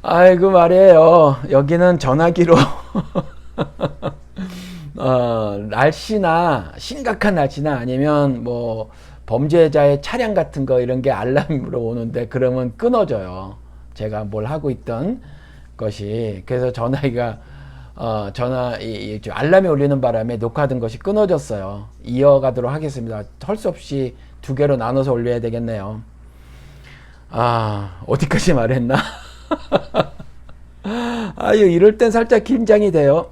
아이고 말이에요. 여기는 전화기로 날씨나 심각한 날씨나 아니면 뭐 범죄자의 차량 같은 거 이런 게 알람으로 오는데 그러면 끊어져요. 제가 뭘 하고 있던 것이. 그래서 전화기가 알람이 울리는 바람에 녹화된 것이 끊어졌어요. 이어가도록 하겠습니다. 할 수 없이 두 개로 나눠서 올려야 되겠네요. 어디까지 말했나? 아유, 이럴 땐 살짝 긴장이 돼요.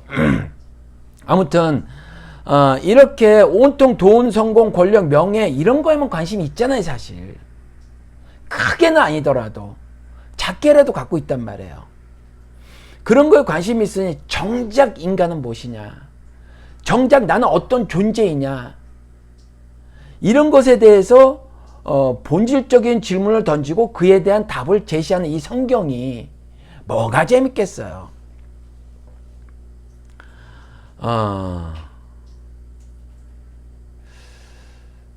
아무튼, 이렇게 온통 돈, 성공, 권력, 명예, 이런 거에만 관심이 있잖아요, 사실. 크게는 아니더라도. 작게라도 갖고 있단 말이에요. 그런 거에 관심이 있으니, 정작 인간은 무엇이냐? 정작 나는 어떤 존재이냐? 이런 것에 대해서, 본질적인 질문을 던지고 그에 대한 답을 제시하는 이 성경이 뭐가 재밌겠어요?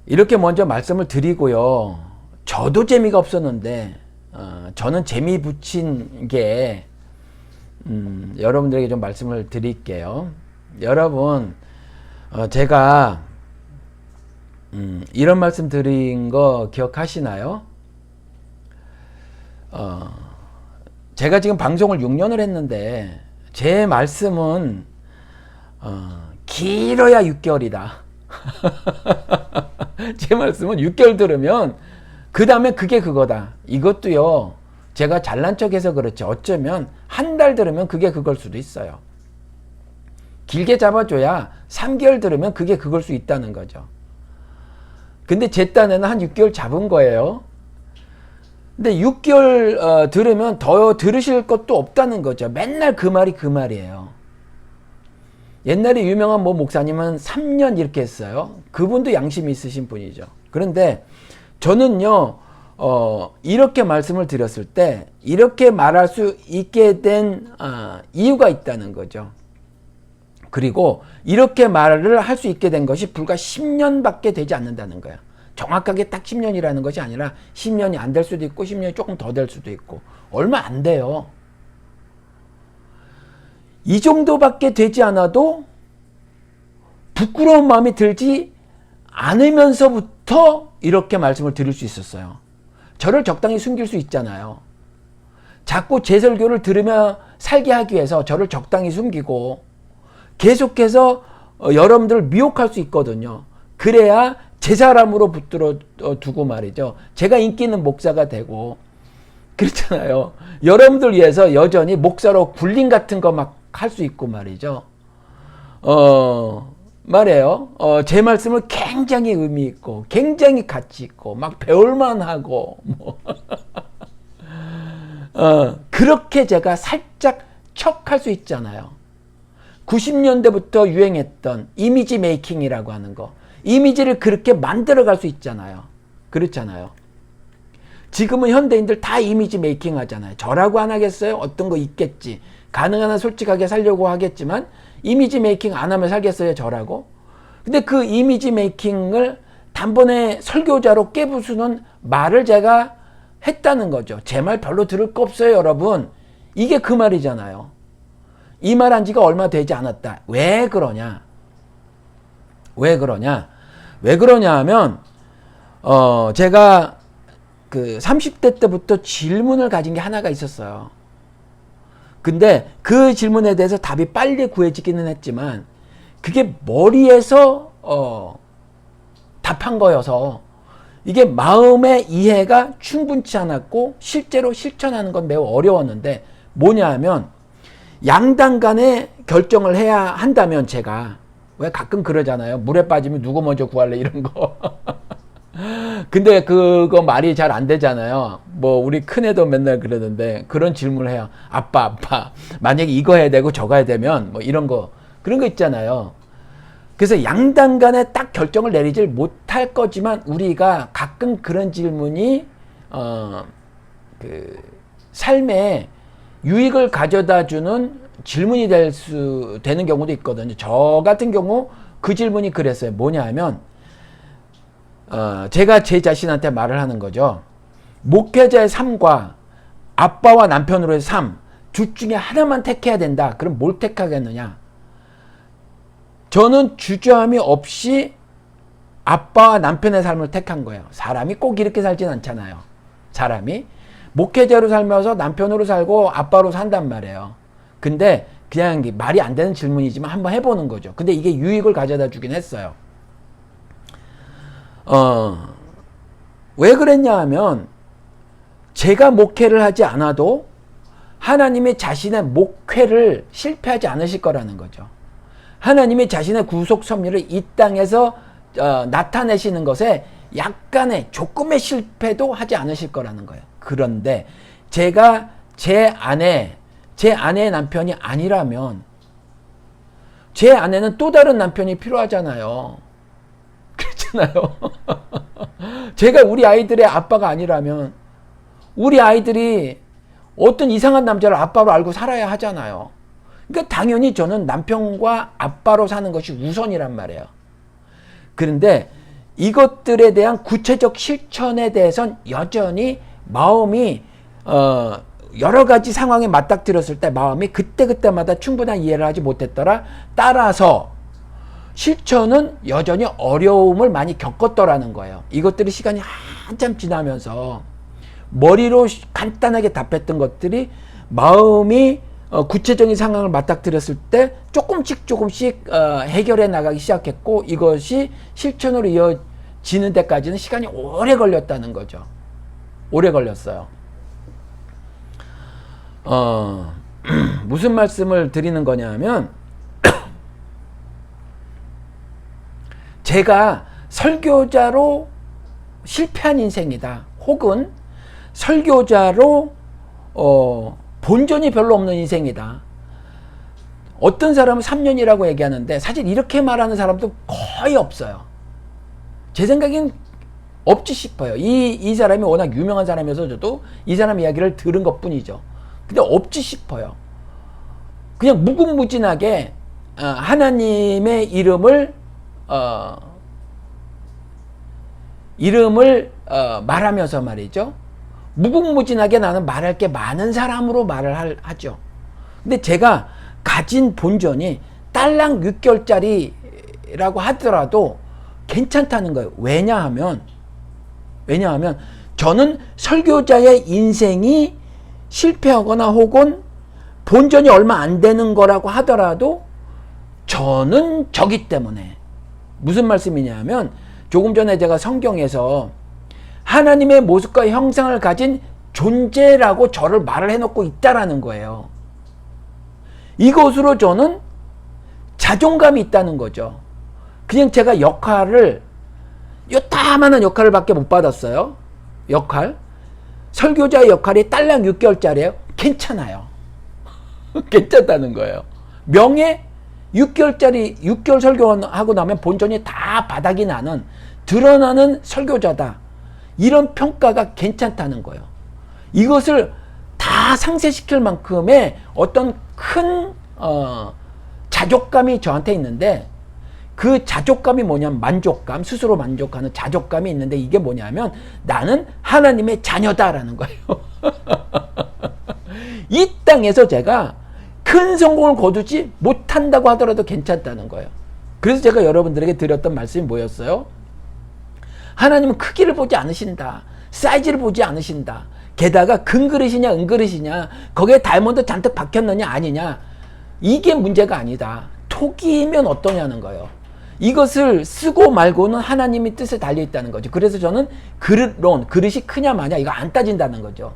이렇게 먼저 말씀을 드리고요. 저도 재미가 없었는데, 저는 재미 붙인 게, 여러분들에게 좀 말씀을 드릴게요. 여러분, 제가, 이런 말씀 드린 거 기억하시나요? 제가 지금 방송을 6년을 했는데, 제 말씀은, 길어야 6개월이다. 제 말씀은 6개월 들으면 그 다음에 그게 그거다. 이것도요, 제가 잘난 척해서 그렇지 어쩌면 한 달 들으면 그게 그걸 수도 있어요. 길게 잡아줘야 3개월 들으면 그게 그걸 수 있다는 거죠. 근데 제 딴에는 한 6개월 잡은 거예요. 근데 6개월 들으면 더 들으실 것도 없다는 거죠. 맨날 그 말이 그 말이에요. 옛날에 유명한 뭐 목사님은 3년 이렇게 했어요. 그분도 양심이 있으신 분이죠. 그런데 저는요, 이렇게 말씀을 드렸을 때 이렇게 말할 수 있게 된 이유가 있다는 거죠. 그리고 이렇게 말을 할 수 있게 된 것이 불과 10년밖에 되지 않는다는 거야. 정확하게 딱 10년이라는 것이 아니라 10년이 안 될 수도 있고 10년이 조금 더 될 수도 있고 얼마 안 돼요. 이 정도밖에 되지 않아도 부끄러운 마음이 들지 않으면서부터 이렇게 말씀을 드릴 수 있었어요. 저를 적당히 숨길 수 있잖아요. 자꾸 제 설교를 들으며 살게 하기 위해서 저를 적당히 숨기고 계속해서 여러분들을 미혹할 수 있거든요. 그래야 제 사람으로 붙들어 두고 말이죠. 제가 인기 있는 목사가 되고 그렇잖아요. 여러분들 위해서 여전히 목사로 굴림 같은 거 막 할 수 있고 말이죠. 말이에요. 제 말씀을 굉장히 의미 있고 굉장히 가치 있고 막 배울만 하고 뭐 그렇게 제가 살짝 척할 수 있잖아요. 90년대부터 유행했던 이미지 메이킹이라고 하는 거. 이미지를 그렇게 만들어갈 수 있잖아요. 그렇잖아요. 지금은 현대인들 다 이미지 메이킹 하잖아요. 저라고 안 하겠어요? 어떤 거 있겠지. 가능한 한 솔직하게 살려고 하겠지만 이미지 메이킹 안 하면 살겠어요? 저라고? 근데 그 이미지 메이킹을 단번에 설교자로 깨부수는 말을 제가 했다는 거죠. 제 말 별로 들을 거 없어요, 여러분. 이게 그 말이잖아요. 이 말 한 지가 얼마 되지 않았다. 왜 그러냐? 왜 그러냐? 왜 그러냐 하면 제가 그 30대 때부터 질문을 가진 게 하나가 있었어요. 근데 그 질문에 대해서 답이 빨리 구해지기는 했지만 그게 머리에서 답한 거여서 이게 마음의 이해가 충분치 않았고 실제로 실천하는 건 매우 어려웠는데 뭐냐 하면 양당 간에 결정을 해야 한다면 제가 왜 가끔 그러잖아요. 물에 빠지면 누구 먼저 구할래 이런 거. 근데 그거 말이 잘 안 되잖아요. 뭐 우리 큰애도 맨날 그러는데 그런 질문을 해요. 아빠 만약에 이거 해야 되고 저거 해야 되면 뭐 이런 거 그런 거 있잖아요. 그래서 양당 간에 딱 결정을 내리질 못할 거지만 우리가 가끔 그런 질문이 그 삶에 유익을 가져다 주는 질문이 되는 경우도 있거든요. 저 같은 경우 그 질문이 그랬어요. 뭐냐 하면 제가 제 자신한테 말을 하는 거죠. 목회자의 삶과 아빠와 남편으로의 삶, 둘 중에 하나만 택해야 된다. 그럼 뭘 택하겠느냐? 저는 주저함이 없이 아빠와 남편의 삶을 택한 거예요. 사람이 꼭 이렇게 살진 않잖아요. 사람이 목회자로 살면서 남편으로 살고 아빠로 산단 말이에요. 근데 그냥 말이 안 되는 질문이지만 한번 해보는 거죠. 근데 이게 유익을 가져다 주긴 했어요. 왜 그랬냐 하면 제가 목회를 하지 않아도 하나님이 자신의 목회를 실패하지 않으실 거라는 거죠. 하나님이 자신의 구속 섭리를 이 땅에서 나타내시는 것에 약간의 조금의 실패도 하지 않으실 거라는 거예요. 그런데 제가 제 아내의 남편이 아니라면 제 아내는 또 다른 남편이 필요하잖아요. 그렇잖아요. 제가 우리 아이들의 아빠가 아니라면 우리 아이들이 어떤 이상한 남자를 아빠로 알고 살아야 하잖아요. 그러니까 당연히 저는 남편과 아빠로 사는 것이 우선이란 말이에요. 그런데 이것들에 대한 구체적 실천에 대해선 여전히 마음이 여러 가지 상황에 맞닥뜨렸을 때 마음이 그때그때마다 충분한 이해를 하지 못했더라. 따라서 실천은 여전히 어려움을 많이 겪었더라는 거예요. 이것들이 시간이 한참 지나면서 머리로 간단하게 답했던 것들이 마음이 구체적인 상황을 맞닥뜨렸을 때 조금씩 해결해 나가기 시작했고 이것이 실천으로 이어지는 데까지는 시간이 오래 걸렸다는 거죠. 오래 걸렸어요. 무슨 말씀을 드리는 거냐 하면 제가 설교자로 실패한 인생이다. 혹은 설교자로 본전이 별로 없는 인생이다. 어떤 사람은 3년이라고 얘기하는데 사실 이렇게 말하는 사람도 거의 없어요. 제 생각엔 없지 싶어요. 이 사람이 워낙 유명한 사람이어서 저도 이 사람 이야기를 들은 것 뿐이죠. 근데 없지 싶어요. 그냥 무궁무진하게 하나님의 이름을 말하면서 말이죠. 무궁무진하게 나는 말할 게 많은 사람으로 말을 하죠. 근데 제가 가진 본전이 딸랑 6개월짜리라고 하더라도 괜찮다는 거예요. 왜냐하면 저는 설교자의 인생이 실패하거나 혹은 본전이 얼마 안 되는 거라고 하더라도 저는 저기 때문에 무슨 말씀이냐면 조금 전에 제가 성경에서 하나님의 모습과 형상을 가진 존재라고 저를 말을 해놓고 있다라는 거예요. 이것으로 저는 자존감이 있다는 거죠. 그냥 제가 요따만한 역할을 밖에 못 받았어요. 설교자의 역할이 딸랑 6개월짜리예요. 괜찮아요. 괜찮다는 거예요. 명예 6개월 설교하고 나면 본전이 다 바닥이 나는 드러나는 설교자다. 이런 평가가 괜찮다는 거예요. 이것을 다 상쇄시킬 만큼의 어떤 큰 자족감이 저한테 있는데 그 자족감이 뭐냐면 만족감, 스스로 만족하는 자족감이 있는데 이게 뭐냐면 나는 하나님의 자녀다라는 거예요. 이 땅에서 제가 큰 성공을 거두지 못한다고 하더라도 괜찮다는 거예요. 그래서 제가 여러분들에게 드렸던 말씀이 뭐였어요? 하나님은 크기를 보지 않으신다. 사이즈를 보지 않으신다. 게다가 금그릇이냐 은그릇이냐 거기에 다이아몬드 잔뜩 박혔느냐 아니냐 이게 문제가 아니다. 토기면 어떠냐는 거예요. 이것을 쓰고 말고는 하나님의 뜻에 달려있다는 거죠. 그래서 저는 그릇이 크냐 마냐 이거 안 따진다는 거죠.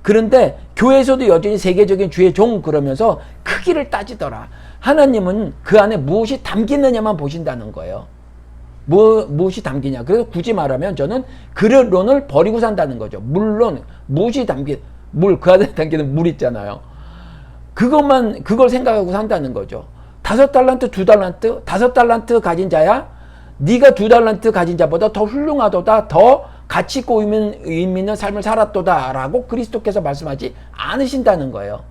그런데 교회에서도 여전히 세계적인 주의 종 그러면서 크기를 따지더라. 하나님은 그 안에 무엇이 담기느냐만 보신다는 거예요. 무엇이 담기냐. 그래서 굳이 말하면 저는 그릇론을 버리고 산다는 거죠. 물론 무엇이 그 안에 담기는 물 있잖아요. 그걸 생각하고 산다는 거죠. 5달란트, 2달란트, 5달란트 가진 자야 네가 2달란트 가진 자보다 더 훌륭하도다, 더 가치 있고 의미 있는 삶을 살았도다 라고 그리스도께서 말씀하지 않으신다는 거예요.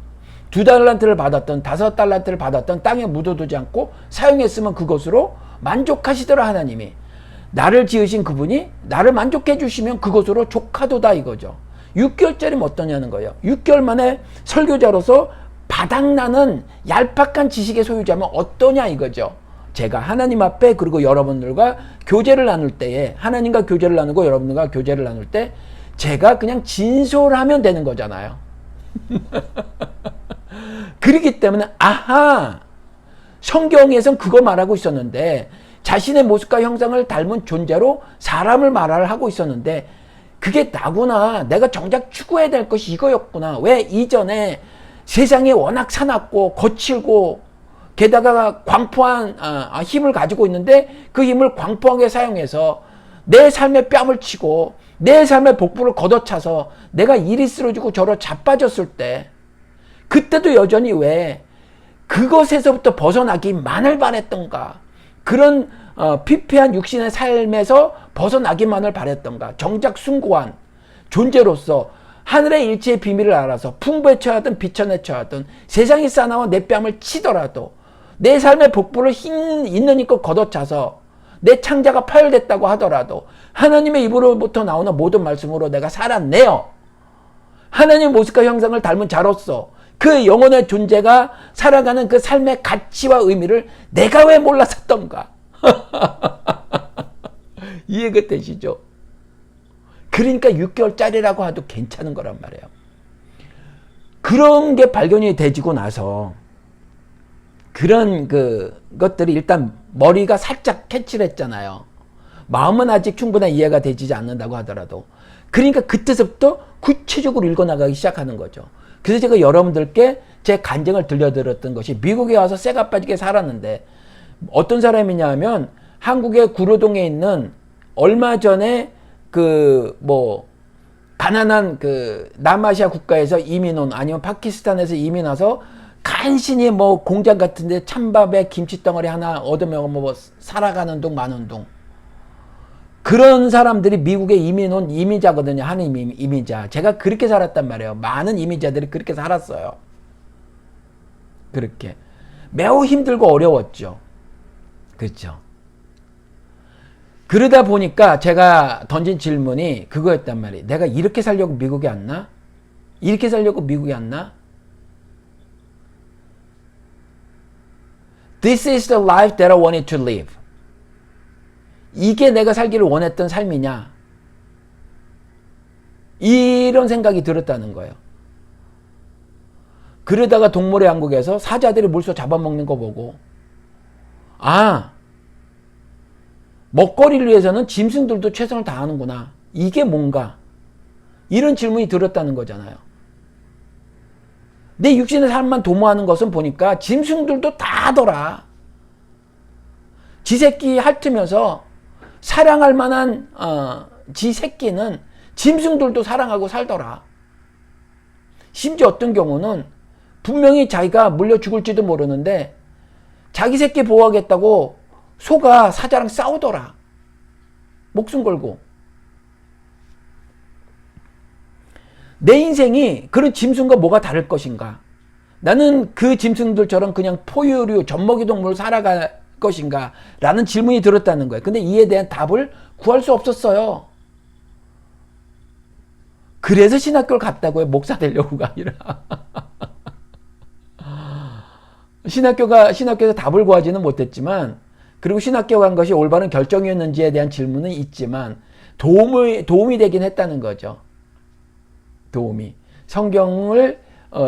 2달란트를 받았던 5달란트를 받았던 땅에 묻어두지 않고 사용했으면 그것으로 만족하시더라. 하나님이 나를 지으신 그분이 나를 만족해 주시면 그것으로 족하도다 이거죠. 6개월짜리면 어떠냐는 거예요. 6개월 만에 설교자로서 바닥나는 얄팍한 지식의 소유자면 어떠냐 이거죠. 제가 하나님 앞에 그리고 여러분들과 교제를 나눌 때에 하나님과 교제를 나누고 여러분들과 교제를 나눌 때 제가 그냥 진솔하면 되는 거잖아요. 그렇기 때문에 아하 성경에선 그거 말하고 있었는데 자신의 모습과 형상을 닮은 존재로 사람을 말하고 있었는데 그게 나구나. 내가 정작 추구해야 될 것이 이거였구나. 왜 이전에 세상이 워낙 사납고 거칠고 게다가 광포한 힘을 가지고 있는데 그 힘을 광포하게 사용해서 내 삶의 뺨을 치고 내 삶의 복부를 걷어차서 내가 이리 쓰러지고 저러 자빠졌을 때 그때도 여전히 왜 그것에서부터 벗어나기만을 바랬던가 그런 피폐한 육신의 삶에서 벗어나기만을 바랬던가 정작 숭고한 존재로서 하늘의 일체의 비밀을 알아서 풍부에 처하든 비천에 처하든 세상이 싸나워 내 뺨을 치더라도 내 삶의 복부를 있는 힘껏 걷어차서 내 창자가 파열됐다고 하더라도 하나님의 입으로부터 나오는 모든 말씀으로 내가 살아내어 하나님의 모습과 형상을 닮은 자로서 그 영혼의 존재가 살아가는 그 삶의 가치와 의미를 내가 왜 몰랐었던가. 이해가 되시죠? 그러니까 6개월짜리라고 해도 괜찮은 거란 말이에요. 그런 게 발견이 되지고 나서 그런 것들이 일단 머리가 살짝 캐치를 했잖아요. 마음은 아직 충분한 이해가 되지 않는다고 하더라도. 그러니까 그때서부터 구체적으로 읽어나가기 시작하는 거죠. 그래서 제가 여러분들께 제 간증을 들려드렸던 것이 미국에 와서 쇠가 빠지게 살았는데 어떤 사람이냐 하면 한국의 구로동에 있는 얼마 전에 가난한 남아시아 국가에서 이민 온 아니면 파키스탄에서 이민 와서 간신히 공장 같은데 찬밥에 김치덩어리 하나 얻으면 살아가는 둥 마는 둥 그런 사람들이 미국에 이민 온 이민자거든요. 한인 이민자. 제가 그렇게 살았단 말이에요. 많은 이민자들이 그렇게 살았어요. 그렇게 매우 힘들고 어려웠죠. 그렇죠. 그러다 보니까 제가 던진 질문이 그거였단 말이에요. 내가 이렇게 살려고 미국에 왔나? 이렇게 살려고 미국에 왔나? This is the life that I wanted to live. 이게 내가 살기를 원했던 삶이냐? 이런 생각이 들었다는 거예요. 그러다가 동물의 왕국에서 사자들이 물소 잡아먹는 거 보고 먹거리를 위해서는 짐승들도 최선을 다하는구나. 이게 뭔가? 이런 질문이 들었다는 거잖아요. 내 육신의 삶만 도모하는 것은 보니까 짐승들도 다 하더라. 지 새끼 핥으면서 사랑할 만한 지 새끼는 짐승들도 사랑하고 살더라. 심지어 어떤 경우는 분명히 자기가 물려 죽을지도 모르는데 자기 새끼 보호하겠다고 소가 사자랑 싸우더라. 목숨 걸고. 내 인생이 그런 짐승과 뭐가 다를 것인가? 나는 그 짐승들처럼 그냥 포유류, 젖먹이 동물로 살아갈 것인가? 라는 질문이 들었다는 거예요. 근데 이에 대한 답을 구할 수 없었어요. 그래서 신학교를 갔다고요. 목사 되려고가 아니라. 신학교에서 답을 구하지는 못했지만, 그리고 신학교 간 것이 올바른 결정이었는지에 대한 질문은 있지만, 도움이 되긴 했다는 거죠. 도움이. 성경을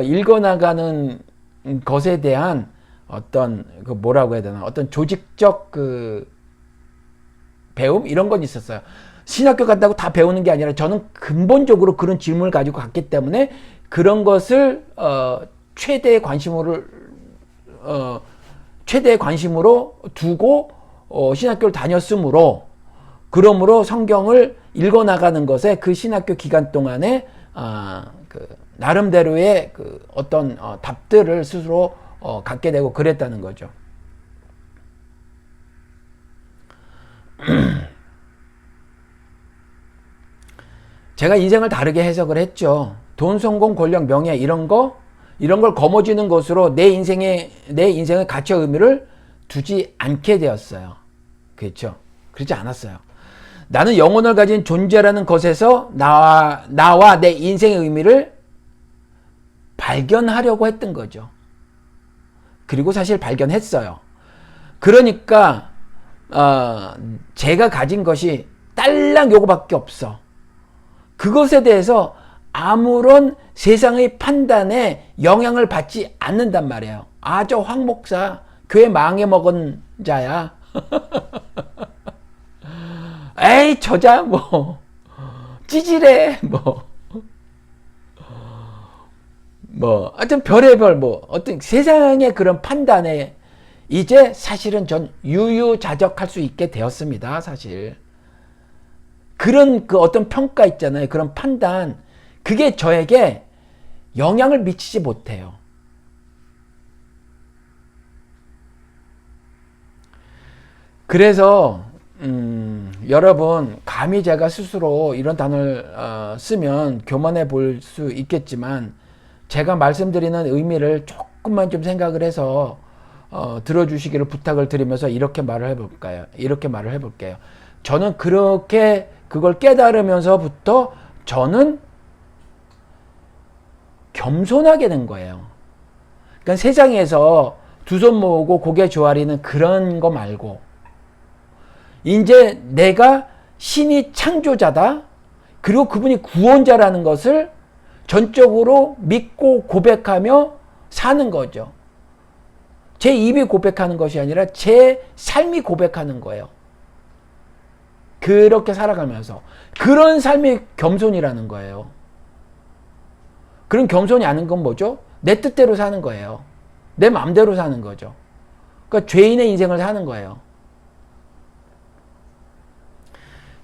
읽어나가는 것에 대한 어떤 뭐라고 해야 되나, 어떤 조직적 배움 이런 건 있었어요. 신학교 간다고 다 배우는 게 아니라 저는 근본적으로 그런 질문을 가지고 갔기 때문에 그런 것을 최대의 관심으로 두고 신학교를 다녔으므로, 그러므로 성경을 읽어나가는 것에 그 신학교 기간 동안에 나름대로의 어떤 답들을 스스로 갖게 되고 그랬다는 거죠. 제가 인생을 다르게 해석을 했죠. 돈, 성공, 권력, 명예 이런 걸 거머쥐는 것으로 내 인생의 가치와 의미를 두지 않게 되었어요. 그렇죠? 그렇지 않았어요. 나는 영혼을 가진 존재라는 것에서 나와 내 인생의 의미를 발견하려고 했던 거죠. 그리고 사실 발견했어요. 그러니까 제가 가진 것이 딸랑 요거밖에 없어. 그것에 대해서 아무런 세상의 판단에 영향을 받지 않는단 말이에요. 아, 저 황 목사 교회 망해먹은 자야. 에이, 저자 뭐 찌질해 하여튼 별의별 어떤 세상의 그런 판단에 이제 사실은 전 유유자적할 수 있게 되었습니다. 사실 그런 그 어떤 평가 있잖아요. 그런 판단, 그게 저에게 영향을 미치지 못해요. 그래서 여러분, 감히 제가 스스로 이런 단어를 쓰면 교만해 보일 수 있겠지만 제가 말씀드리는 의미를 조금만 좀 생각을 해서 들어주시기를 부탁을 드리면서 이렇게 말을 해볼게요. 저는 그렇게 그걸 깨달으면서부터 저는 겸손하게 된 거예요. 그러니까 세상에서 두 손 모으고 고개 조아리는 그런 거 말고, 이제 내가 신이 창조자다, 그리고 그분이 구원자라는 것을 전적으로 믿고 고백하며 사는 거죠. 제 입이 고백하는 것이 아니라 제 삶이 고백하는 거예요. 그렇게 살아가면서 그런 삶이 겸손이라는 거예요. 그런 겸손이 아닌 건 뭐죠? 내 뜻대로 사는 거예요. 내 마음대로 사는 거죠. 그러니까 죄인의 인생을 사는 거예요.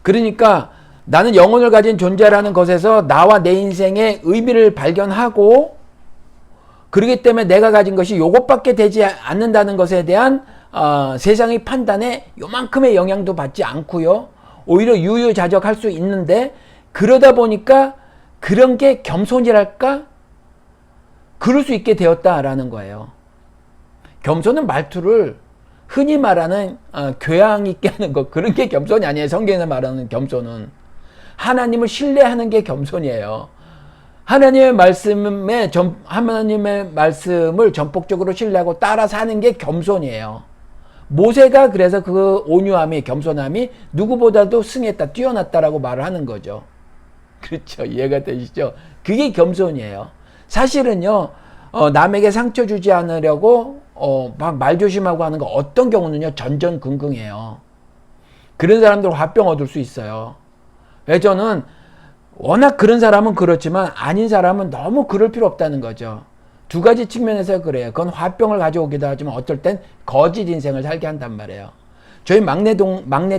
그러니까 나는 영혼을 가진 존재라는 것에서 나와 내 인생의 의미를 발견하고, 그렇기 때문에 내가 가진 것이 요것밖에 되지 않는다는 것에 대한 세상의 판단에 요만큼의 영향도 받지 않고요. 오히려 유유자적할 수 있는데, 그러다 보니까 그런 게 겸손이랄까? 그럴 수 있게 되었다라는 거예요. 겸손은 말투를 흔히 말하는 교양 있게 하는 것, 그런 게 겸손이 아니에요. 성경에서 말하는 겸손은 하나님을 신뢰하는 게 겸손이에요. 하나님의 말씀을 전폭적으로 신뢰하고 따라 사는 게 겸손이에요. 모세가 그래서 그 온유함이, 겸손함이 누구보다도 승했다, 뛰어났다라고 말을 하는 거죠. 그렇죠. 이해가 되시죠? 그게 겸손이에요. 사실은요, 남에게 상처 주지 않으려고 막 말 조심하고 하는 거, 어떤 경우는요 전전긍긍해요. 그런 사람들 화병 얻을 수 있어요. 왜? 저는 워낙 그런 사람은 그렇지만 아닌 사람은 너무 그럴 필요 없다는 거죠. 두 가지 측면에서 그래요. 그건 화병을 가져오기도 하지만 어떨 땐 거짓 인생을 살게 한단 말이에요. 저희 막내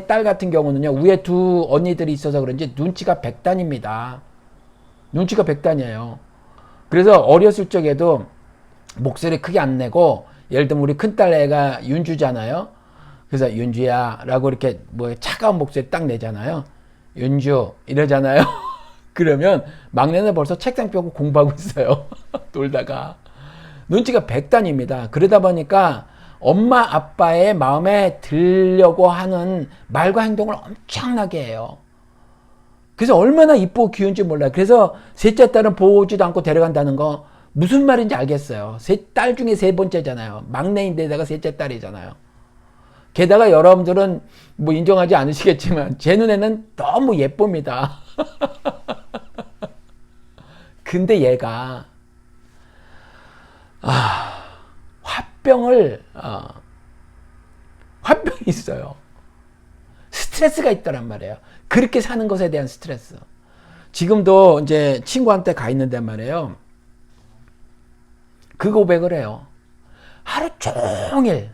딸 같은 경우는요, 위에 두 언니들이 있어서 그런지 눈치가 백단입니다. 눈치가 백단이에요. 그래서 어렸을 적에도 목소리 크게 안 내고, 예를 들면 우리 큰딸 애가 윤주잖아요. 그래서 윤주야 라고 이렇게 차가운 목소리 딱 내잖아요. 윤주 이러잖아요. 그러면 막내는 벌써 책상 펴고 공부하고 있어요. 놀다가. 눈치가 백단입니다. 그러다 보니까 엄마 아빠의 마음에 들려고 하는 말과 행동을 엄청나게 해요. 그래서 얼마나 이쁘고 귀여운지 몰라요. 그래서 셋째 딸은 보지도 않고 데려간다는 거 무슨 말인지 알겠어요. 딸 중에 세 번째잖아요. 막내인데다가 셋째 딸이잖아요. 게다가 여러분들은 인정하지 않으시겠지만 제 눈에는 너무 예쁩니다. 근데 얘가 화병이 있어요. 스트레스가 있더란 말이에요. 그렇게 사는 것에 대한 스트레스. 지금도 이제 친구한테 가 있는데 말이에요. 그 고백을 해요. 하루 종일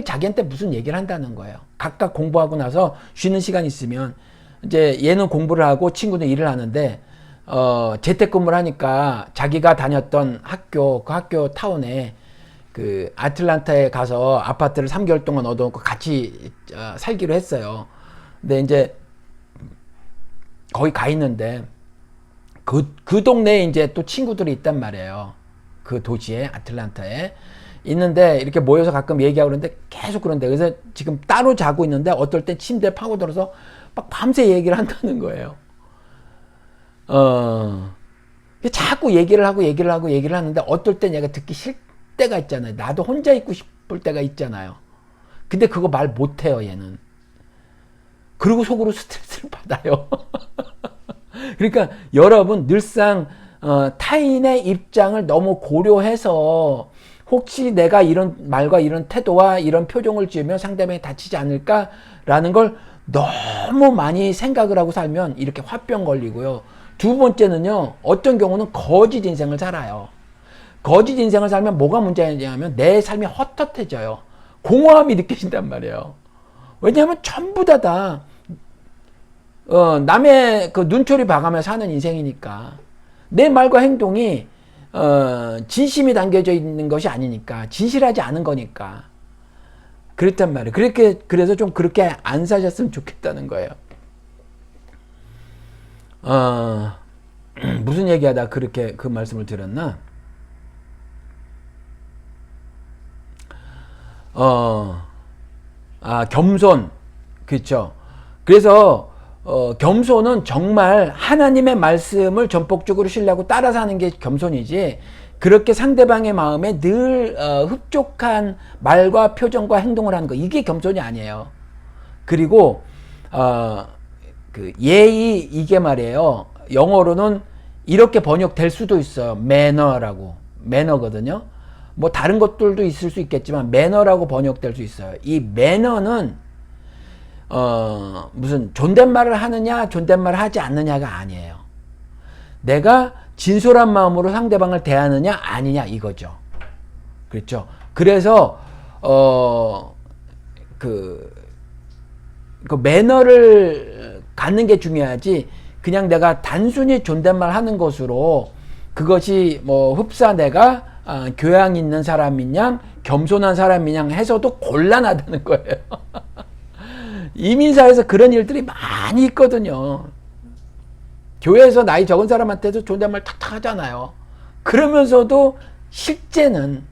자기한테 무슨 얘기를 한다는 거예요. 각각 공부하고 나서 쉬는 시간 있으면, 이제 얘는 공부를 하고 친구는 일을 하는데, 재택근무를 하니까 자기가 다녔던 학교, 그 학교 타운에 그 아틀란타에 가서 아파트를 3개월 동안 얻어놓고 같이 살기로 했어요. 근데 이제 거기 가 있는데 그 동네에 이제 또 친구들이 있단 말이에요. 그 도시에, 아틀란타에. 있는데 이렇게 모여서 가끔 얘기하고 그러는데 계속 그런데 그래서 지금 따로 자고 있는데 어떨 땐 침대에 파고들어서 막 밤새 얘기를 한다는 거예요. 자꾸 얘기를 하는데 어떨 땐 얘가 듣기 싫을 때가 있잖아요. 나도 혼자 있고 싶을 때가 있잖아요. 근데 그거 말 못해요, 얘는. 그리고 속으로 스트레스를 받아요. 그러니까 여러분 늘상 타인의 입장을 너무 고려해서 혹시 내가 이런 말과 이런 태도와 이런 표정을 지으면 상대방이 다치지 않을까라는 걸 너무 많이 생각을 하고 살면 이렇게 화병 걸리고요. 두 번째는요, 어떤 경우는 거짓 인생을 살아요. 거짓 인생을 살면 뭐가 문제냐면 내 삶이 헛헛해져요. 공허함이 느껴진단 말이에요. 왜냐하면 전부 다 남의 그 눈초리 봐가며 사는 인생이니까 내 말과 행동이 진심이 담겨져 있는 것이 아니니까 진실하지 않은 거니까 그렇단 말이에요. 그래서 좀 그렇게 안 사셨으면 좋겠다는 거예요. 무슨 얘기하다 그렇게 그 말씀을 드렸나? 겸손. 그렇죠. 그래서 겸손은 정말 하나님의 말씀을 전폭적으로 신뢰하고 따라 사는 게 겸손이지, 그렇게 상대방의 마음에 늘 흡족한 말과 표정과 행동을 하는 거, 이게 겸손이 아니에요. 그리고 그 예의, 이게 말이에요. 영어로는 이렇게 번역될 수도 있어요. 매너라고. 매너거든요. 뭐 다른 것들도 있을 수 있겠지만 매너라고 번역될 수 있어요. 이 매너는 무슨 존댓말을 하느냐 존댓말을 하지 않느냐가 아니에요. 내가 진솔한 마음으로 상대방을 대하느냐 아니냐, 이거죠. 그렇죠. 그래서 그 매너를 갖는 게 중요하지, 그냥 내가 단순히 존댓말 하는 것으로 그것이 뭐 흡사 내가 교양 있는 사람이냐 겸손한 사람이냐 해서도 곤란하다는 거예요. 이민사에서 그런 일들이 많이 있거든요. 교회에서 나이 적은 사람한테도 존댓말 탁탁 하잖아요. 그러면서도 실제는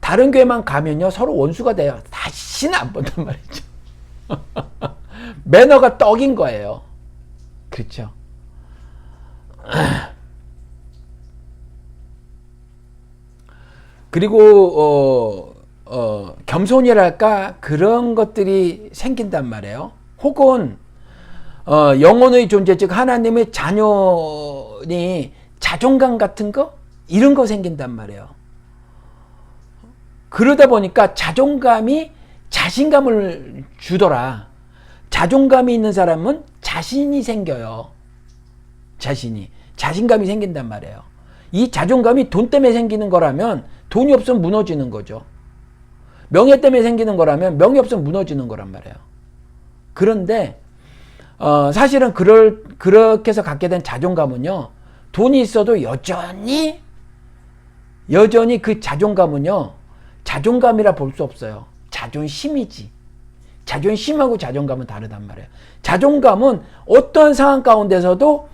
다른 교회만 가면요 서로 원수가 돼요. 다시는 안 본단 말이죠. 매너가 떡인 거예요. 그렇죠. 그리고 겸손이랄까 그런 것들이 생긴단 말이에요. 혹은 영혼의 존재, 즉 하나님의 자녀니 자존감 같은 거, 이런 거 생긴단 말이에요. 그러다 보니까 자존감이 자신감을 주더라. 자존감이 있는 사람은 자신이 생겨요. 자신감이 생긴단 말이에요. 이 자존감이 돈 때문에 생기는 거라면 돈이 없으면 무너지는 거죠. 명예 때문에 생기는 거라면 명예 없으면 무너지는 거란 말이에요. 그런데 사실은 그렇게 해서 갖게 된 자존감은요, 돈이 있어도 여전히 그 자존감은요, 자존감이라 볼 수 없어요. 자존심이지. 자존심하고 자존감은 다르단 말이에요. 자존감은 어떠한 상황 가운데서도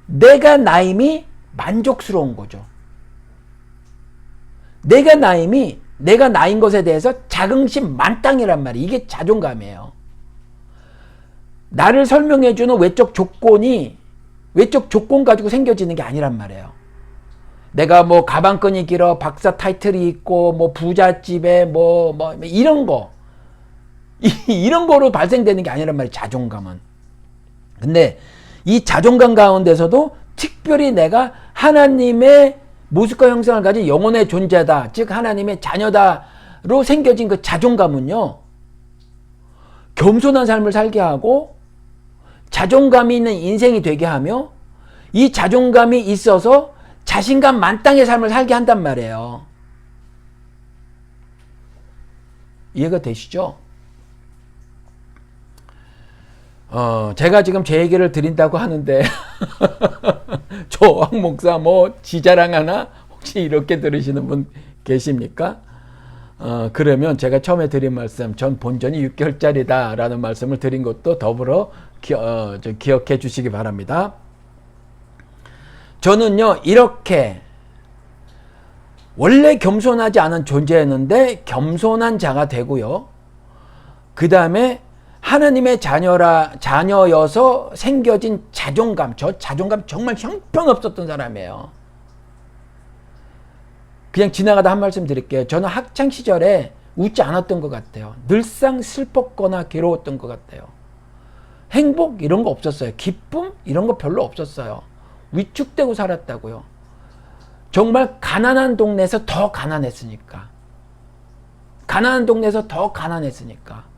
내가 나임이 만족스러운 거죠. 내가 나인 것에 대해서 자긍심 만땅이란 말이에요. 이게 자존감이에요. 나를 설명해주는 외적 조건 가지고 생겨지는 게 아니란 말이에요. 내가 뭐 가방끈이 길어, 박사 타이틀이 있고, 뭐 부잣집에 뭐 이런 거, 이런 거로 발생되는 게 아니란 말이에요. 자존감은. 근데 이 자존감 가운데서도 특별히 내가 하나님의 모습과 형상을 가진 영혼의 존재다, 즉 하나님의 자녀다로 생겨진 그 자존감은요, 겸손한 삶을 살게 하고 자존감이 있는 인생이 되게 하며, 이 자존감이 있어서 자신감 만땅의 삶을 살게 한단 말이에요. 이해가 되시죠? 제가 지금 제 얘기를 드린다고 하는데 저 왕 목사 뭐 지자랑하나 혹시 이렇게 들으시는 분 계십니까? 그러면 제가 처음에 드린 말씀, 전 본전이 6개월짜리다 라는 말씀을 드린 것도 더불어 기억해 주시기 바랍니다. 저는요, 이렇게 원래 겸손하지 않은 존재였는데 겸손한 자가 되고요. 그 다음에 하나님의 자녀여서 생겨진 자존감, 저 자존감 정말 형편없었던 사람이에요. 그냥 지나가다 한 말씀 드릴게요. 저는 학창시절에 웃지 않았던 것 같아요. 늘상 슬펐거나 괴로웠던 것 같아요. 행복 이런 거 없었어요. 기쁨 이런 거 별로 없었어요. 위축되고 살았다고요. 정말 가난한 동네에서 더 가난했으니까. 가난한 동네에서 더 가난했으니까.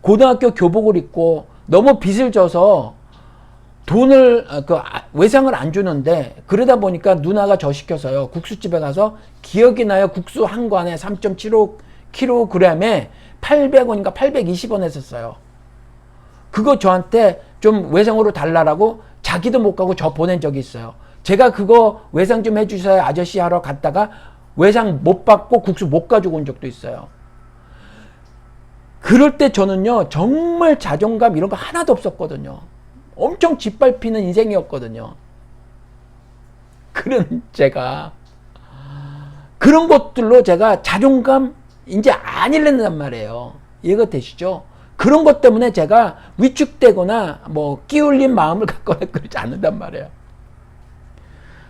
고등학교 교복을 입고 너무 빚을 져서 돈을 외상을 안 주는데, 그러다 보니까 누나가 저 시켜서요, 국수집에 가서 기억이 나요. 국수 한 관에 3.75kg에 800원인가 820원 했었어요. 그거 저한테 좀 외상으로 달라라고 자기도 못 가고 저 보낸 적이 있어요. 제가 그거 외상 좀 해주세요 아저씨 하러 갔다가 외상 못 받고 국수 못 가지고 온 적도 있어요. 그럴 때 저는요, 정말 자존감 이런 거 하나도 없었거든요. 엄청 짓밟히는 인생이었거든요. 그런 제가, 그런 것들로 제가 자존감 이제 안 잃는단 말이에요. 이해가 되시죠? 그런 것 때문에 제가 위축되거나 뭐 끼울린 마음을 갖거나 그러지 않는단 말이에요.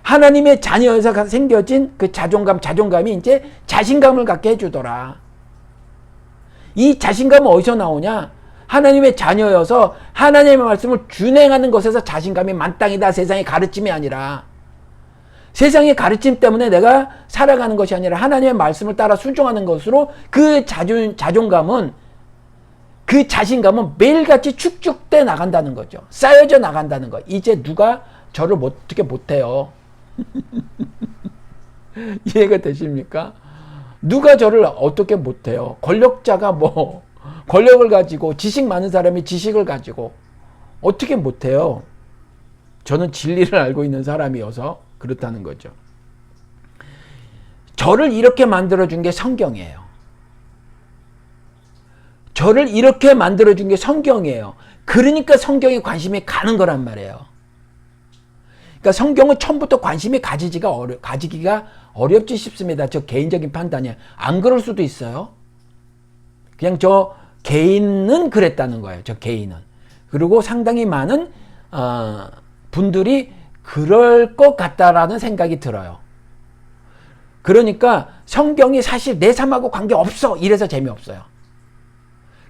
하나님의 자녀에서 생겨진 그 자존감이 이제 자신감을 갖게 해주더라. 이 자신감은 어디서 나오냐? 하나님의 자녀여서 하나님의 말씀을 준행하는 것에서 자신감이 만땅이다. 세상의 가르침이 아니라. 세상의 가르침 때문에 내가 살아가는 것이 아니라 하나님의 말씀을 따라 순종하는 것으로 그 자존감은, 그 자신감은 매일같이 축적돼 나간다는 거죠. 쌓여져 나간다는 거. 이제 누가 저를 어떻게 못해요. 이해가 되십니까? 누가 저를 어떻게 못해요. 권력자가 뭐 권력을 가지고, 지식 많은 사람이 지식을 가지고 어떻게 못해요. 저는 진리를 알고 있는 사람이어서 그렇다는 거죠. 저를 이렇게 만들어준 게 성경이에요. 저를 이렇게 만들어준 게 성경이에요. 그러니까 성경에 관심이 가는 거란 말이에요. 그러니까 성경은 처음부터 관심이 가지기가 어렵지 싶습니다. 저 개인적인 판단이에요. 안 그럴 수도 있어요. 그냥 저 개인은 그랬다는 거예요. 저 개인은. 그리고 상당히 많은 분들이 그럴 것 같다라는 생각이 들어요. 그러니까 성경이 사실 내 삶하고 관계없어 이래서 재미없어요.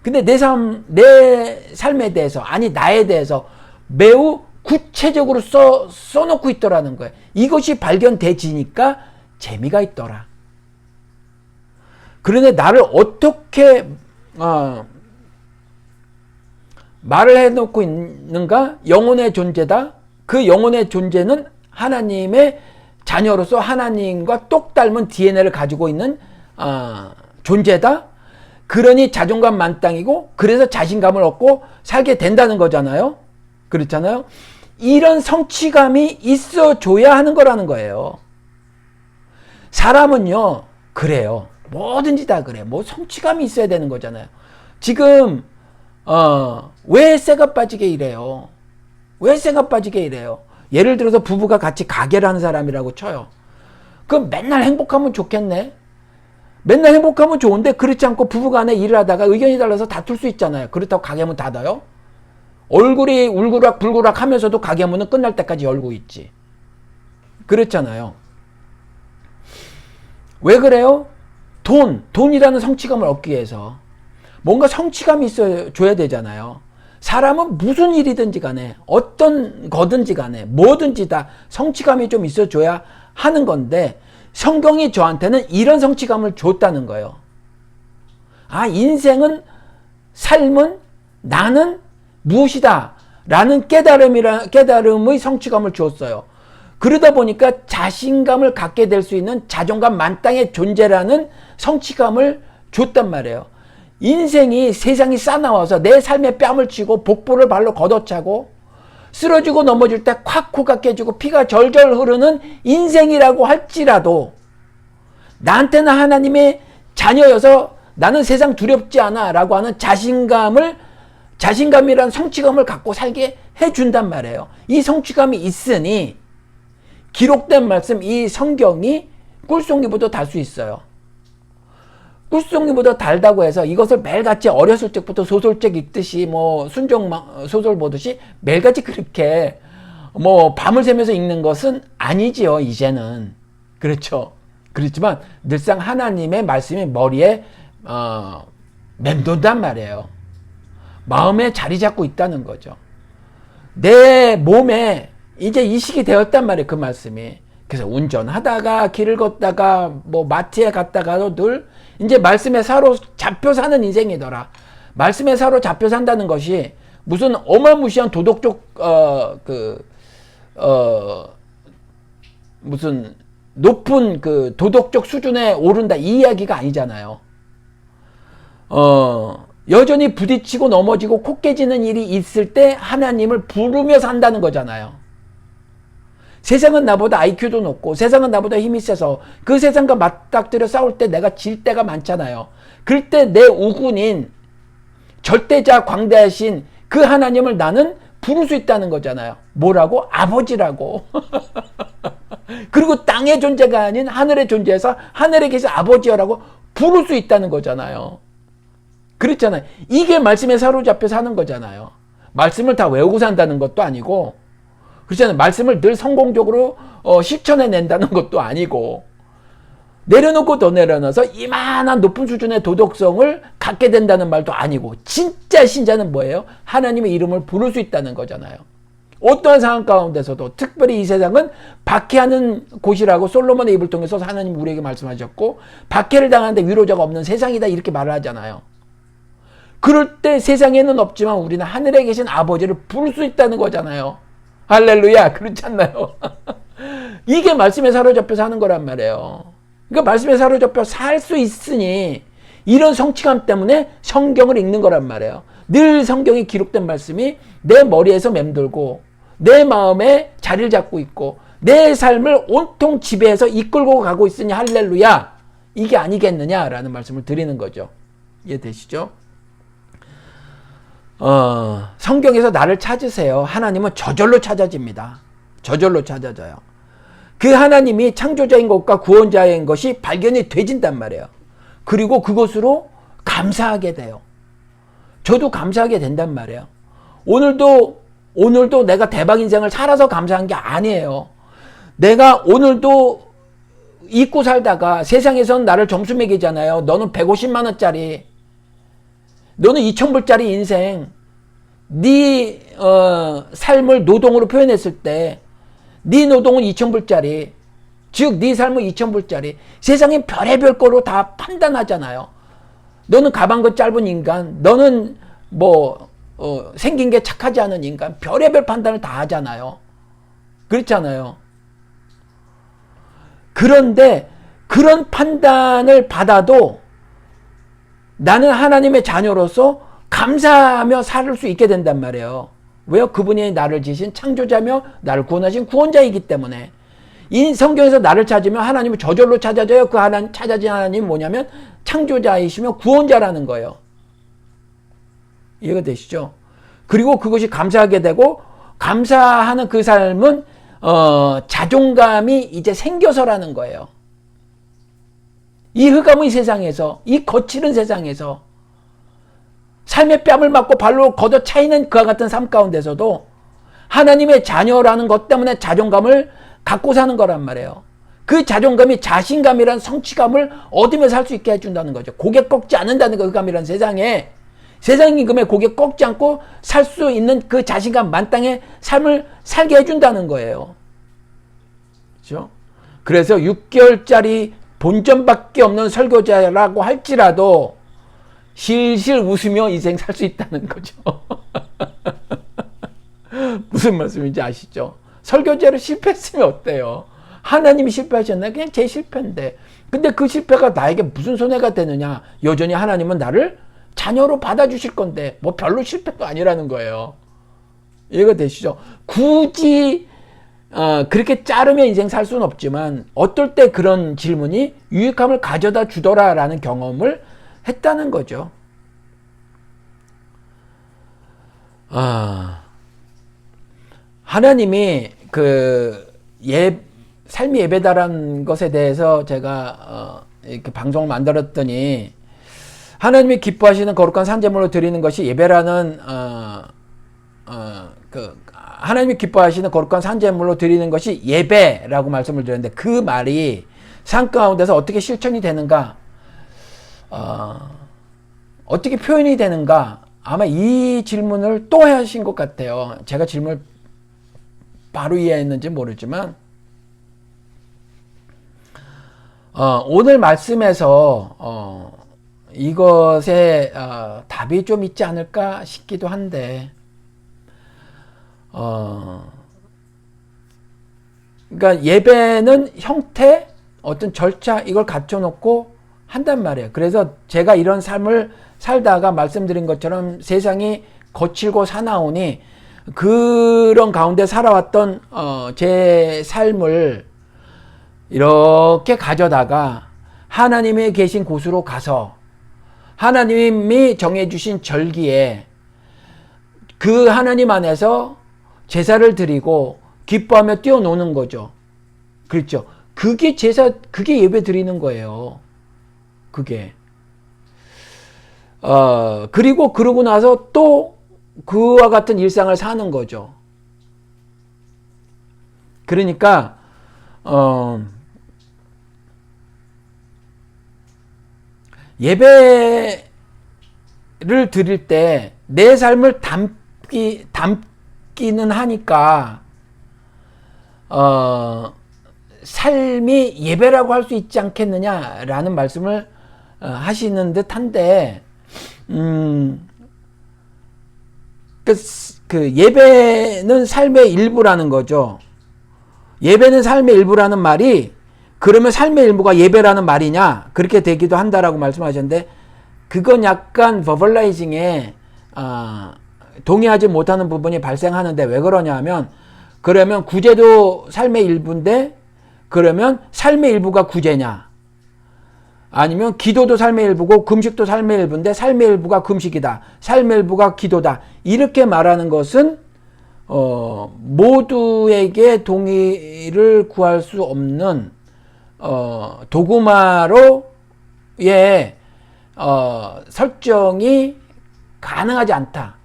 근데 내 삶에 대해서, 아니 나에 대해서 매우 구체적으로 써놓고 있더라는 거예요. 이것이 발견되지니까 재미가 있더라. 그런데 나를 어떻게 말을 해놓고 있는가? 영혼의 존재다. 그 영혼의 존재는 하나님의 자녀로서 하나님과 똑 닮은 DNA를 가지고 있는 존재다. 그러니 자존감 만땅이고, 그래서 자신감을 얻고 살게 된다는 거잖아요. 그렇잖아요. 이런 성취감이 있어줘야 하는 거라는 거예요. 사람은요, 그래요. 뭐든지 다 그래. 뭐 성취감이 있어야 되는 거잖아요. 지금 왜 쇠가 빠지게 이래요? 왜 쇠가 빠지게 이래요? 예를 들어서 부부가 같이 가게를 하는 사람이라고 쳐요. 그럼 맨날 행복하면 좋겠네. 맨날 행복하면 좋은데, 그렇지 않고 부부간에 일을 하다가 의견이 달라서 다툴 수 있잖아요. 그렇다고 가게문 닫아요? 얼굴이 울그락불그락 하면서도 가게문은 끝날 때까지 열고 있지. 그렇잖아요. 왜 그래요? 돈이라는 성취감을 얻기 위해서 뭔가 성취감이 있어줘야 되잖아요. 사람은 무슨 일이든지 간에, 어떤 거든지 간에, 뭐든지 다 성취감이 좀 있어줘야 하는 건데, 성경이 저한테는 이런 성취감을 줬다는 거예요. 아, 인생은, 삶은, 나는 무엇이다 라는 깨달음의 성취감을 주었어요. 그러다 보니까 자신감을 갖게 될 수 있는 자존감 만땅의 존재라는 성취감을 줬단 말이에요. 인생이, 세상이 싸나워서 내 삶에 뺨을 치고 복부를 발로 걷어차고 쓰러지고 넘어질 때 콱 코가 깨지고 피가 절절 흐르는 인생이라고 할지라도, 나한테는 하나님의 자녀여서 나는 세상 두렵지 않아 라고 하는 자신감이란 성취감을 갖고 살게 해준단 말이에요. 이 성취감이 있으니 기록된 말씀, 이 성경이 꿀송이보다 달 수 있어요. 꿀송이보다 달다고 해서 이것을 매일같이 어렸을 적부터 소설책 읽듯이 뭐 순종 소설 보듯이 매일같이 그렇게 뭐 밤을 새면서 읽는 것은 아니지요, 이제는. 그렇죠. 그렇지만 늘상 하나님의 말씀이 머리에 맴돈단 말이에요. 마음에 자리 잡고 있다는 거죠. 내 몸에 이제 이식이 되었단 말이에요, 그 말씀이. 그래서 운전하다가 길을 걷다가 뭐 마트에 갔다가도 늘 이제 말씀에 사로잡혀 사는 인생이더라. 말씀에 사로잡혀 산다는 것이 무슨 어마무시한 도덕적 무슨 높은 그 도덕적 수준에 오른다 이 이야기가 아니잖아요. 여전히 부딪히고 넘어지고 코 깨지는 일이 있을 때 하나님을 부르며 산다는 거잖아요. 세상은 나보다 IQ도 높고 세상은 나보다 힘이 세서 그 세상과 맞닥뜨려 싸울 때 내가 질 때가 많잖아요. 그럴 때 내 우군인 절대자 광대하신 그 하나님을 나는 부를 수 있다는 거잖아요. 뭐라고? 아버지라고. 그리고 땅의 존재가 아닌 하늘의 존재에서 하늘에 계신 아버지여라고 부를 수 있다는 거잖아요. 그렇잖아요. 이게 말씀에 사로잡혀 사는 거잖아요. 말씀을 다 외우고 산다는 것도 아니고, 그렇잖아요. 말씀을 늘 성공적으로 실천해낸다는 것도 아니고, 내려놓고 더 내려놔서 이만한 높은 수준의 도덕성을 갖게 된다는 말도 아니고, 진짜 신자는 뭐예요? 하나님의 이름을 부를 수 있다는 거잖아요. 어떠한 상황 가운데서도, 특별히 이 세상은 박해하는 곳이라고 솔로몬의 입을 통해서 하나님 우리에게 말씀하셨고, 박해를 당하는데 위로자가 없는 세상이다 이렇게 말을 하잖아요. 그럴 때 세상에는 없지만 우리는 하늘에 계신 아버지를 부를 수 있다는 거잖아요. 할렐루야. 그렇지 않나요? 이게 말씀에 사로잡혀 사는 거란 말이에요. 그러니까 말씀에 사로잡혀 살 수 있으니 이런 성취감 때문에 성경을 읽는 거란 말이에요. 늘 성경에 기록된 말씀이 내 머리에서 맴돌고 내 마음에 자리를 잡고 있고 내 삶을 온통 지배해서 이끌고 가고 있으니 할렐루야. 이게 아니겠느냐라는 말씀을 드리는 거죠. 이해되시죠? 성경에서 나를 찾으세요. 하나님은 저절로 찾아집니다. 저절로 찾아져요. 그 하나님이 창조자인 것과 구원자인 것이 발견이 되진단 말이에요. 그리고 그것으로 감사하게 돼요. 저도 감사하게 된단 말이에요. 오늘도 내가 대박 인생을 살아서 감사한 게 아니에요. 내가 오늘도 잊고 살다가 세상에서는 나를 점수 매기잖아요. 너는 150만 원짜리, 너는 2,000불짜리 인생, 네 삶을 노동으로 표현했을 때 네 노동은 2,000불짜리, 즉 네 삶은 2,000불짜리. 세상에 별의별 거로 다 판단하잖아요. 너는 가방끈 짧은 인간, 너는 뭐 생긴 게 착하지 않은 인간, 별의별 판단을 다 하잖아요. 그렇잖아요. 그런데 그런 판단을 받아도 나는 하나님의 자녀로서 감사하며 살 수 있게 된단 말이에요. 왜요? 그분이 나를 지신 창조자며 나를 구원하신 구원자이기 때문에. 이 성경에서 나를 찾으면 하나님을 저절로 찾아져요. 그 하나님, 찾아진 하나님 뭐냐면 창조자이시며 구원자라는 거예요. 이해가 되시죠? 그리고 그것이 감사하게 되고 감사하는 그 삶은 자존감이 이제 생겨서라는 거예요. 이 흑암의 세상에서, 이 거칠은 세상에서 삶의 뺨을 맞고 발로 걷어차이는 그와 같은 삶 가운데서도 하나님의 자녀라는 것 때문에 자존감을 갖고 사는 거란 말이에요. 그 자존감이 자신감이란 성취감을 얻으며 살 수 있게 해준다는 거죠. 고개 꺾지 않는다는 거, 흑암이란 세상에. 세상 임금에 고개 꺾지 않고 살 수 있는 그 자신감 만땅의 삶을 살게 해준다는 거예요. 그렇죠? 그래서 6개월짜리 본전밖에 없는 설교자라고 할지라도 실실 웃으며 인생 살 수 있다는 거죠. 무슨 말씀인지 아시죠? 설교자로 실패했으면 어때요? 하나님이 실패하셨나요? 그냥 제 실패인데. 근데 그 실패가 나에게 무슨 손해가 되느냐? 여전히 하나님은 나를 자녀로 받아주실 건데 뭐 별로 실패도 아니라는 거예요. 이해가 되시죠? 굳이 그렇게 자르면 인생 살 수는 없지만 어떨 때 그런 질문이 유익함을 가져다 주더라라는 경험을 했다는 거죠. 하나님이 삶이 예배다라는 것에 대해서 제가 이렇게 방송을 만들었더니 하나님이 기뻐하시는 거룩한 산제물로 드리는 것이 예배라는 하나님이 기뻐하시는 거룩한 산제물로 드리는 것이 예배라고 말씀을 드렸는데 그 말이 삶 가운데서 어떻게 실천이 되는가, 어떻게 표현이 되는가, 아마 이 질문을 또 하신 것 같아요. 제가 질문을 바로 이해했는지 모르지만 오늘 말씀에서 이것에 답이 좀 있지 않을까 싶기도 한데 그러니까 예배는 형태, 어떤 절차 이걸 갖춰놓고 한단 말이에요. 그래서 제가 이런 삶을 살다가 말씀드린 것처럼 세상이 거칠고 사나우니 그런 가운데 살아왔던 제 삶을 이렇게 가져다가 하나님이 계신 곳으로 가서 하나님이 정해주신 절기에 그 하나님 안에서 제사를 드리고 기뻐하며 뛰어노는 거죠. 그렇죠. 그게 제사, 그게 예배 드리는 거예요. 그게. 그리고 그러고 나서 또 그와 같은 일상을 사는 거죠. 그러니까, 예배를 드릴 때 내 삶을 담기는 하니까, 삶이 예배라고 할 수 있지 않겠느냐라는 말씀을 하시는 듯 한데, 그 예배는 삶의 일부라는 거죠. 예배는 삶의 일부라는 말이 그러면 삶의 일부가 예배라는 말이냐 그렇게 되기도 한다라고 말씀하셨는데 그건 약간 버벌라이징에 동의하지 못하는 부분이 발생하는데 왜 그러냐 하면 그러면 구제도 삶의 일부인데 그러면 삶의 일부가 구제냐 아니면 기도도 삶의 일부고 금식도 삶의 일부인데 삶의 일부가 금식이다. 삶의 일부가 기도다. 이렇게 말하는 것은 모두에게 동의를 구할 수 없는 도구마로의 설정이 가능하지 않다.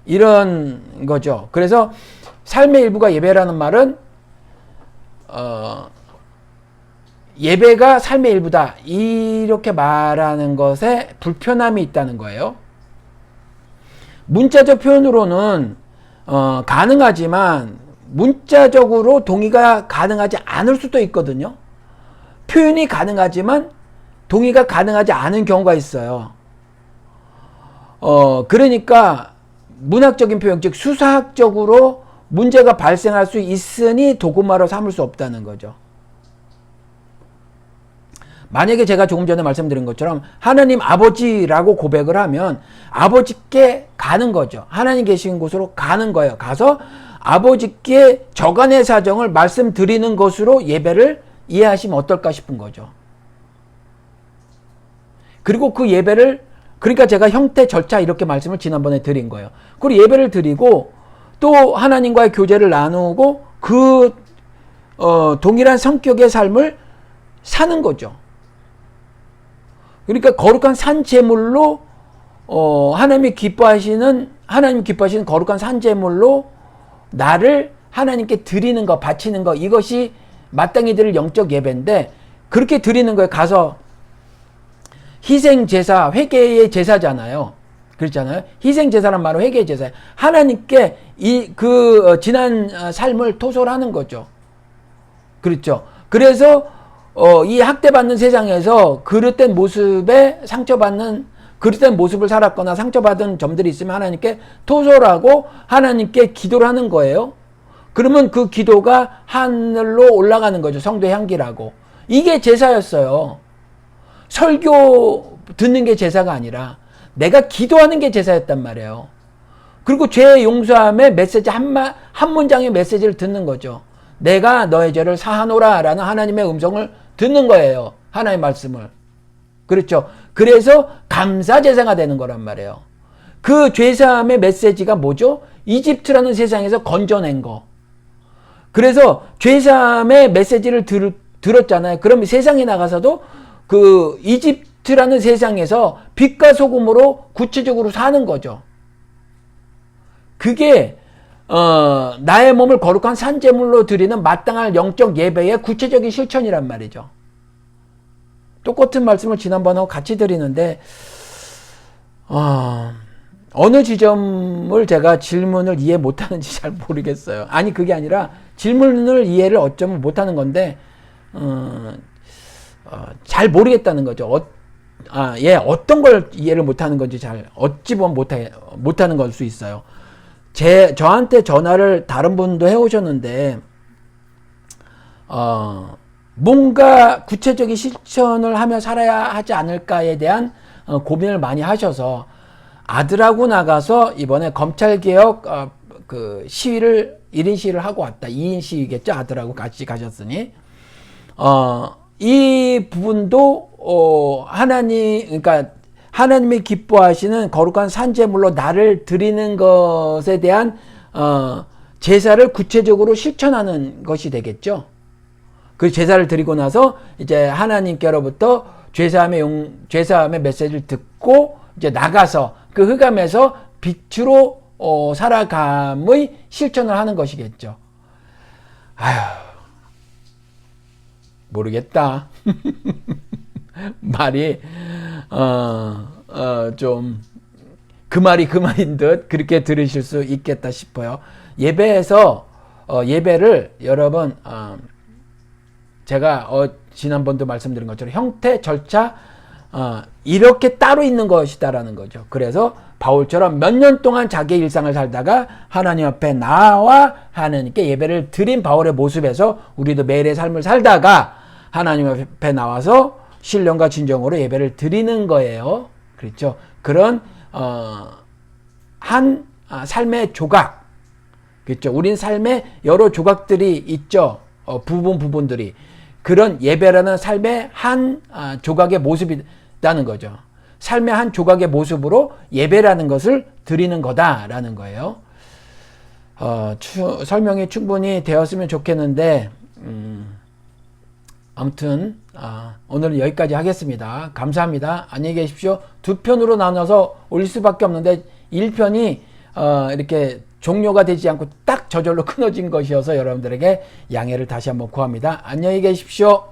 이런 거죠. 그래서 삶의 일부가 예배라는 말은 예배가 삶의 일부다. 이렇게 말하는 것에 불편함이 있다는 거예요. 문자적 표현으로는 가능하지만 문자적으로 동의가 가능하지 않을 수도 있거든요. 표현이 가능하지만 동의가 가능하지 않은 경우가 있어요. 그러니까 문학적인 표현, 즉 수사학적으로 문제가 발생할 수 있으니 도구마로 삼을 수 없다는 거죠. 만약에 제가 조금 전에 말씀드린 것처럼 하나님 아버지라고 고백을 하면 아버지께 가는 거죠. 하나님 계신 곳으로 가는 거예요. 가서 아버지께 저간의 사정을 말씀드리는 것으로 예배를 이해하시면 어떨까 싶은 거죠. 그리고 그 예배를 그러니까 제가 형태 절차 이렇게 말씀을 지난번에 드린 거예요. 그리고 예배를 드리고 또 하나님과의 교제를 나누고 그 동일한 성격의 삶을 사는 거죠. 그러니까 거룩한 산제물로 하나님 기뻐하시는 거룩한 산제물로 나를 하나님께 드리는 거, 바치는 거, 이것이 마땅히 드릴 영적 예배인데 그렇게 드리는 거에 가서 희생 제사, 회개의 제사잖아요. 그렇잖아요. 희생 제사란 말은 회개의 제사예요. 하나님께 지난 삶을 토설하는 거죠. 그렇죠. 그래서 이 학대받는 세상에서 그릇된 모습에 상처받는 그릇된 모습을 살았거나 상처받은 점들이 있으면 하나님께 토설하고 하나님께 기도를 하는 거예요. 그러면 그 기도가 하늘로 올라가는 거죠. 성도의 향기라고. 이게 제사였어요. 설교 듣는 게 제사가 아니라 내가 기도하는 게 제사였단 말이에요. 그리고 죄 용서함의 메시지 한 문장의 메시지를 듣는 거죠. 내가 너의 죄를 사하노라 라는 하나님의 음성을 듣는 거예요. 하나님의 말씀을. 그렇죠. 그래서 감사 제사가 되는 거란 말이에요. 그 죄사함의 메시지가 뭐죠? 이집트라는 세상에서 건져낸 거. 그래서 죄사함의 메시지를 들었잖아요. 그럼 세상에 나가서도 그 이집트라는 세상에서 빛과 소금으로 구체적으로 사는 거죠. 그게 나의 몸을 거룩한 산제물로 드리는 마땅할 영적 예배의 구체적인 실천이란 말이죠. 똑같은 말씀을 지난번하고 같이 드리는데 어느 지점을 제가 질문을 이해 못하는지 잘 모르겠어요. 아니 그게 아니라 질문을 이해를 어쩌면 못하는 건데 잘 모르겠다는 거죠. 어떤 걸 이해를 못하는 건지 잘 어찌 보면 못하는 걸 수 있어요. 저한테 전화를 다른 분도 해오셨는데 뭔가 구체적인 실천을 하며 살아야 하지 않을까에 대한 고민을 많이 하셔서 아들하고 나가서 이번에 검찰개혁 그 시위를 1인 시위를 하고 왔다. 2인 시위겠죠. 아들하고 같이 가셨으니 이 부분도 그러니까 하나님이 기뻐하시는 거룩한 산제물로 나를 드리는 것에 대한 제사를 구체적으로 실천하는 것이 되겠죠. 그 제사를 드리고 나서 이제 하나님께로부터 죄사함의 메시지를 듣고 이제 나가서 그 흑암에서 빛으로 살아감의 실천을 하는 것이겠죠. 모르겠다. 말이 좀 그 말이 그 말인 듯 그렇게 들으실 수 있겠다 싶어요. 예배에서 예배를 여러분 제가 지난번도 말씀드린 것처럼 형태 절차 이렇게 따로 있는 것이다라는 거죠. 그래서 바울처럼 몇 년 동안 자기의 일상을 살다가 하나님 앞에 나와 하나님께 예배를 드린 바울의 모습에서 우리도 매일의 삶을 살다가 하나님 앞에 나와서 신령과 진정으로 예배를 드리는 거예요. 그렇죠? 그런 한 삶의 조각, 그렇죠? 우린 삶의 여러 조각들이 있죠. 부분들이 그런 예배라는 삶의 한 조각의 모습이라는 거죠. 삶의 한 조각의 모습으로 예배라는 것을 드리는 거다라는 거예요. 설명이 충분히 되었으면 좋겠는데 아무튼 오늘은 여기까지 하겠습니다. 감사합니다. 안녕히 계십시오. 두 편으로 나눠서 올릴 수밖에 없는데 1편이 이렇게 종료가 되지 않고 딱 저절로 끊어진 것이어서 여러분들에게 양해를 다시 한번 구합니다. 안녕히 계십시오.